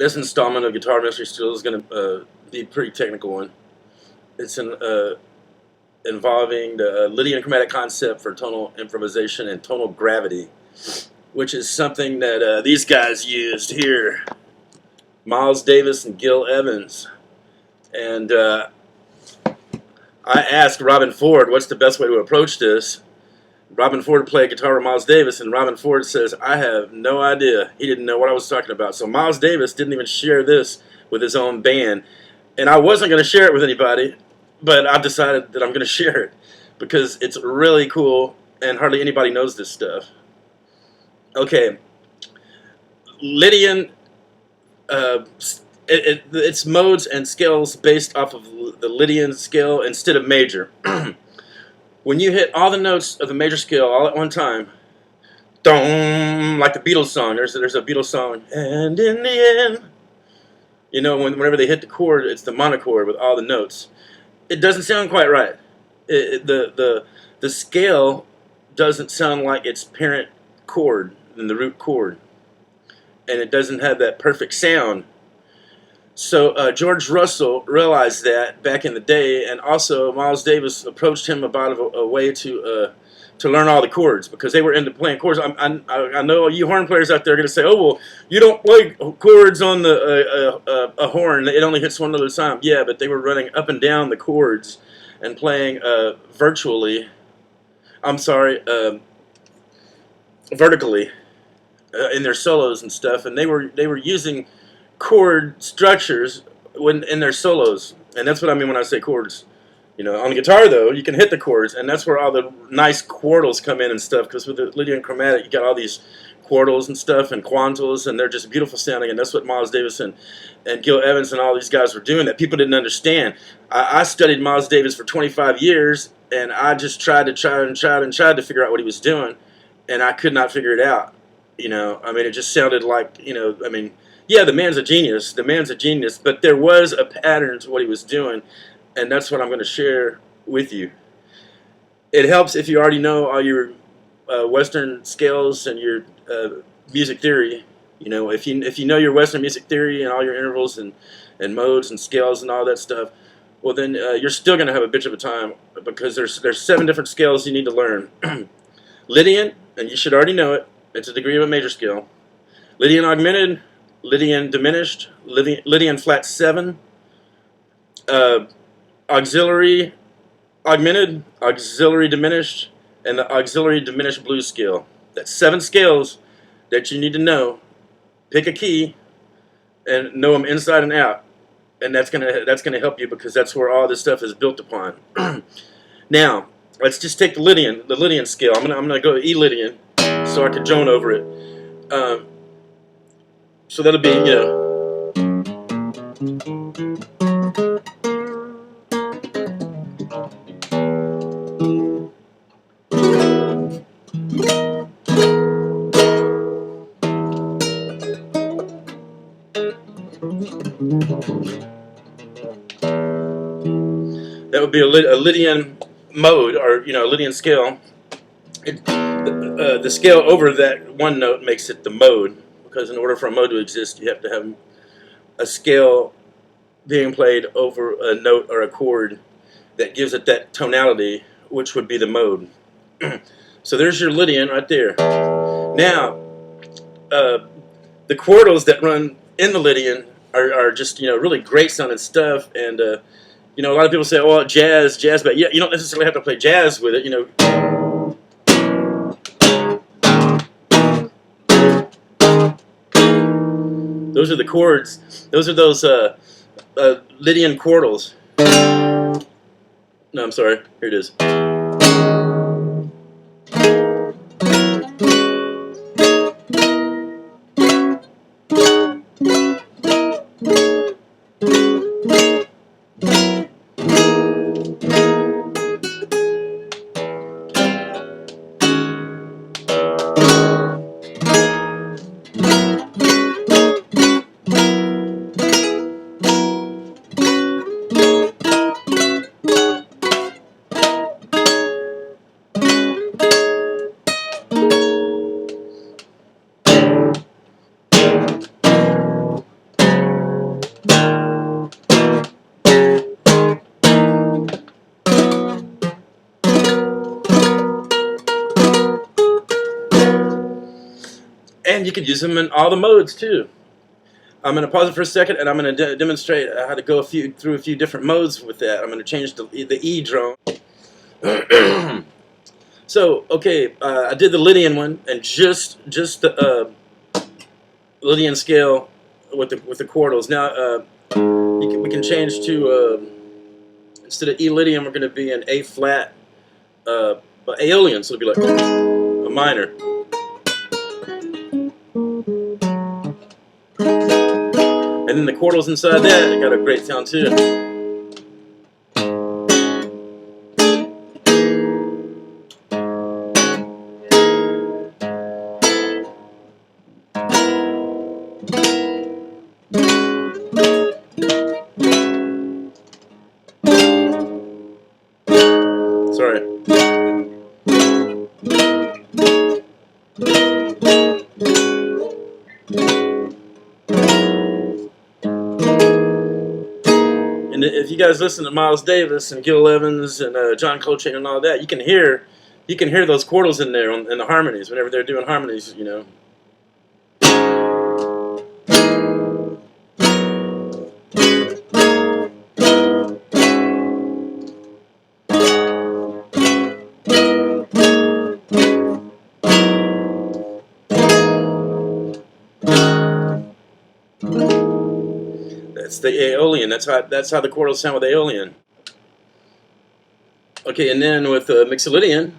This installment of Guitar Mystery School is going to be a pretty technical one. It's involving the Lydian Chromatic concept for tonal improvisation and tonal gravity, which is something that these guys used here, Miles Davis and Gil Evans. And I asked Robin Ford, what's the best way to approach this? Robin Ford played guitar with Miles Davis, and Robin Ford says, I have no idea. He didn't know what I was talking about. So Miles Davis didn't even share this with his own band. And I wasn't going to share it with anybody, but I've decided that I'm going to share it because it's really cool and hardly anybody knows this stuff. Okay, Lydian, it's modes and scales based off of the Lydian scale instead of major. When you hit all the notes of the major scale all at one time, dong, like the Beatles song. There's a Beatles song, and in the end, you know, whenever they hit the chord, it's the monochord with all the notes. It doesn't sound quite right. The scale doesn't sound like its parent chord than the root chord, and it doesn't have that perfect sound. So George Russell realized that back in the day, and also Miles Davis approached him about a way to learn all the chords because they were into playing chords. I know you horn players out there are going to say, "Oh well, you don't play chords on a horn; it only hits one note at a time." Yeah, but they were running up and down the chords and playing vertically in their solos and stuff, and they were using chord structures in their solos, and that's what I mean when I say chords. You know, on the guitar though, you can hit the chords, and that's where all the nice quartals come in and stuff. Because with the Lydian Chromatic, you got all these quartals and stuff and quantals, and they're just beautiful sounding. And that's what Miles Davis and Gil Evans and all these guys were doing that people didn't understand. I studied Miles Davis for 25 years, and I just tried to figure out what he was doing, and I could not figure it out. You know, I mean, it just sounded like, you know, I mean. Yeah, the man's a genius. But there was a pattern to what he was doing, and that's what I'm going to share with you. It helps if you already know all your Western scales and your music theory. You know, if you know your Western music theory and all your intervals and modes and scales and all that stuff, well then you're still going to have a bitch of a time because there's 7 different scales you need to learn. Lydian, and you should already know it. It's a degree of a major scale. Lydian augmented. Lydian diminished, Lydian flat 7, auxiliary augmented, auxiliary diminished, and the auxiliary diminished blues scale. That's 7 scales that you need to know. Pick a key and know them inside and out, and that's gonna help you because that's where all this stuff is built upon. Now, let's just take the Lydian scale. I'm gonna go E Lydian so I can drone over it. So that'll be, you know, that would be a Lydian mode, or, you know, a Lydian scale. The scale over that one note makes it the mode. Because in order for a mode to exist, you have to have a scale being played over a note or a chord that gives it that tonality, which would be the mode. So there's your Lydian right there. Now, the quartals that run in the Lydian are just, you know, really great sounding stuff. And you know, a lot of people say, "Oh, jazz," but yeah, you don't necessarily have to play jazz with it. You know. Those are the chords. Those are those Lydian quartals. No, I'm sorry. Here it is. And you could use them in all the modes too. I'm going to pause it for a second, and I'm going to demonstrate how to go through a few different modes with that. I'm going to change the E drone. So, okay, I did the Lydian one, and just the Lydian scale with the quartals. Now we can change to instead of E Lydian, we're going to be in A flat, Aeolian, so it'll be like a minor. And then the quartals inside that, got a great sound too. Sorry. And if you guys listen to Miles Davis and Gil Evans and John Coltrane and all that, you can hear those quartals in there in the harmonies whenever they're doing harmonies, you know. That's the Aeolian. That's how the quartals sound with Aeolian. Okay, and then with Mixolydian.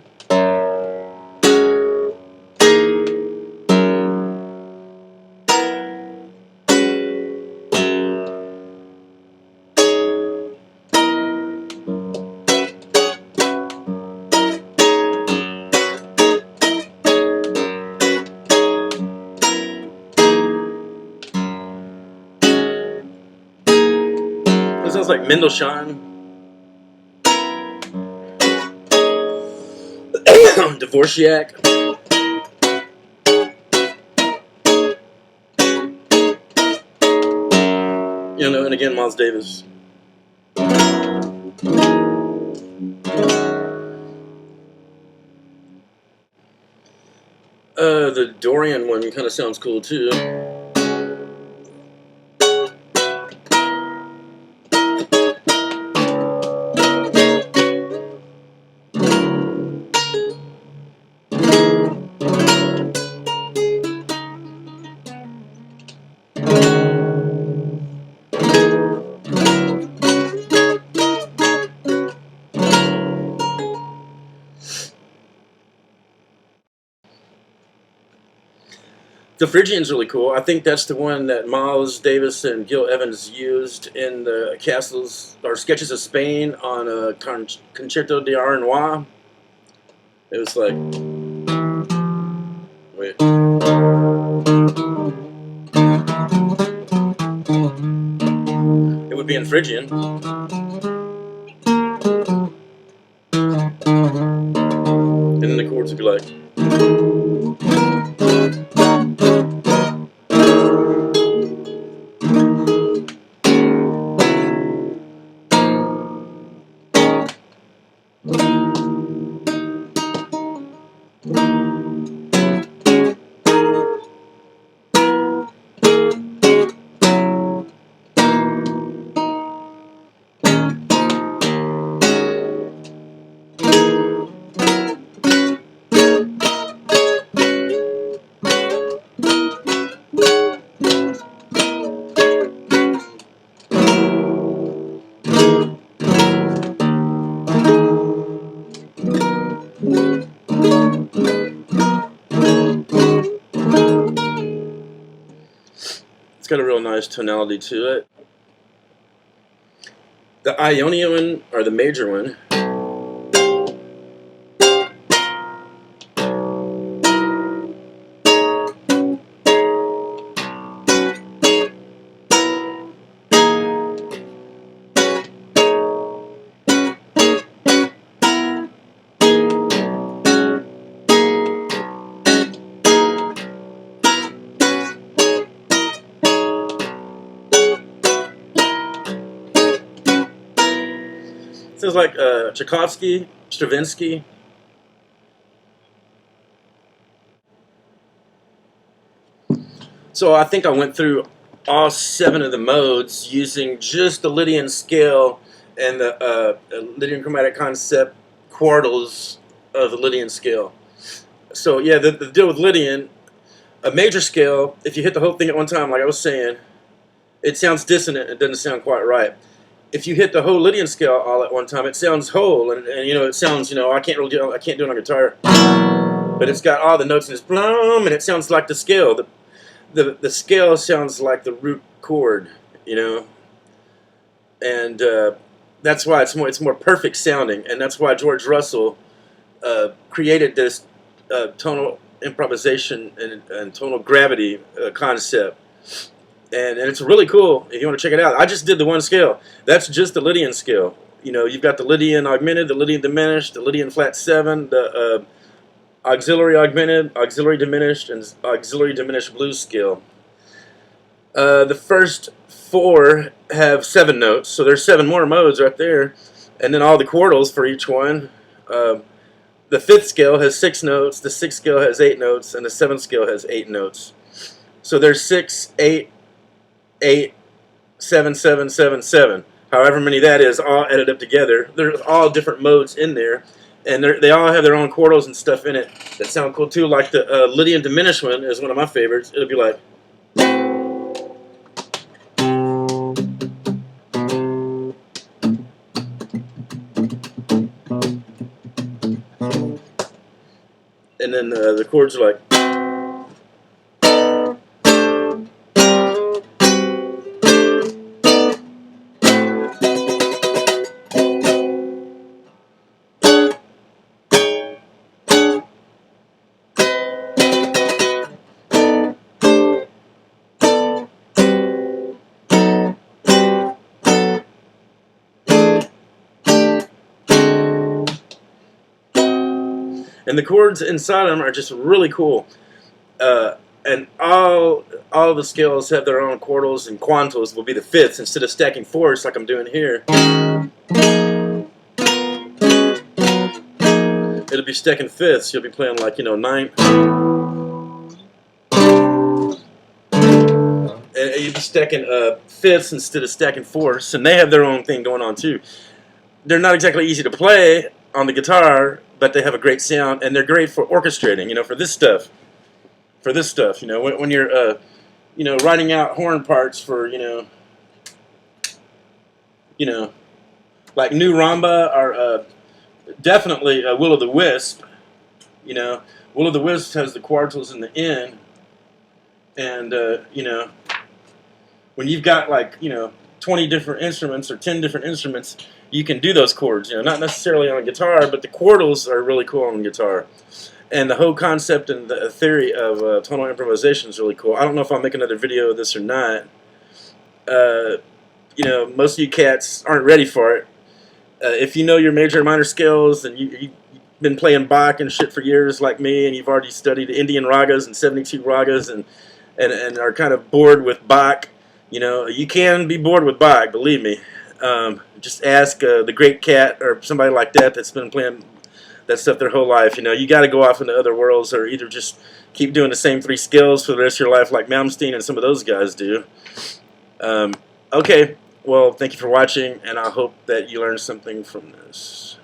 It sounds like Mendelssohn. Dvorak. You know, and again, Miles Davis. The Dorian one kind of sounds cool too. The Phrygian's really cool. I think that's the one that Miles Davis and Gil Evans used in the Castles or Sketches of Spain on a Concerto de Arnois. It was like, wait. It would be in Phrygian. And then the chords would be like. It's got a real nice tonality to it. The Ionian one, or the major one, sounds like Tchaikovsky, Stravinsky. So I think I went through all 7 of the modes using just the Lydian scale and the Lydian chromatic concept quartals of the Lydian scale. So yeah, the deal with Lydian, a major scale, if you hit the whole thing at one time, like I was saying, it sounds dissonant. It doesn't sound quite right. If you hit the whole Lydian scale all at one time, it sounds whole, and you know, it sounds, you know, I can't do it on guitar, but it's got all the notes in this blum, and it sounds like the scale. The scale sounds like the root chord, you know, and that's why it's more perfect sounding, and that's why George Russell created this tonal improvisation and tonal gravity concept. And it's really cool if you want to check it out. I just did the one scale. That's just the Lydian scale. You know, you've got the Lydian augmented, the Lydian diminished, the Lydian flat 7, the auxiliary augmented, auxiliary diminished, and auxiliary diminished blues scale. The first 4 have 7 notes, so there's 7 more modes right there. And then all the quartals for each one. The 5th scale has 6 notes, the 6th scale has 8 notes, and the 7th scale has 8 notes. So there's 6, 8, 8, 7, 7, 7, 7. However many that is, all added up together. There's all different modes in there, and they all have their own quartals and stuff in it that sound cool too. Like the Lydian diminished one is one of my favorites. It'll be like, and then the chords are like. And the chords inside them are just really cool. And all the scales have their own quartals, and quantals will be the 5ths instead of stacking 4ths like I'm doing here. It'll be stacking 5ths. You'll be playing like, you know, 9. And you'll be stacking 5ths instead of stacking 4ths, and they have their own thing going on too. They're not exactly easy to play on the guitar, but they have a great sound, and they're great for orchestrating, you know, for this stuff. You know, when you're, you know, writing out horn parts for, you know, like New Ramba or definitely Will o' the Wisp. You know, Will o' the Wisp has the quartals in the end, and you know, when you've got like, you know, 20 different instruments or 10 different instruments, you can do those chords, you know, not necessarily on a guitar, but the quartals are really cool on the guitar. And the whole concept and the theory of tonal improvisation is really cool. I don't know if I'll make another video of this or not. You know, most of you cats aren't ready for it. If you know your major and minor scales and you've been playing Bach and shit for years like me, and you've already studied Indian ragas and 72 ragas and are kind of bored with Bach, you know, you can be bored with Bach, believe me. Just ask the Great Cat or somebody like that that's been playing that stuff their whole life. You know, you got to go off into other worlds, or either just keep doing the same 3 scales for the rest of your life like Malmsteen and some of those guys do. Okay, well, thank you for watching, and I hope that you learned something from this.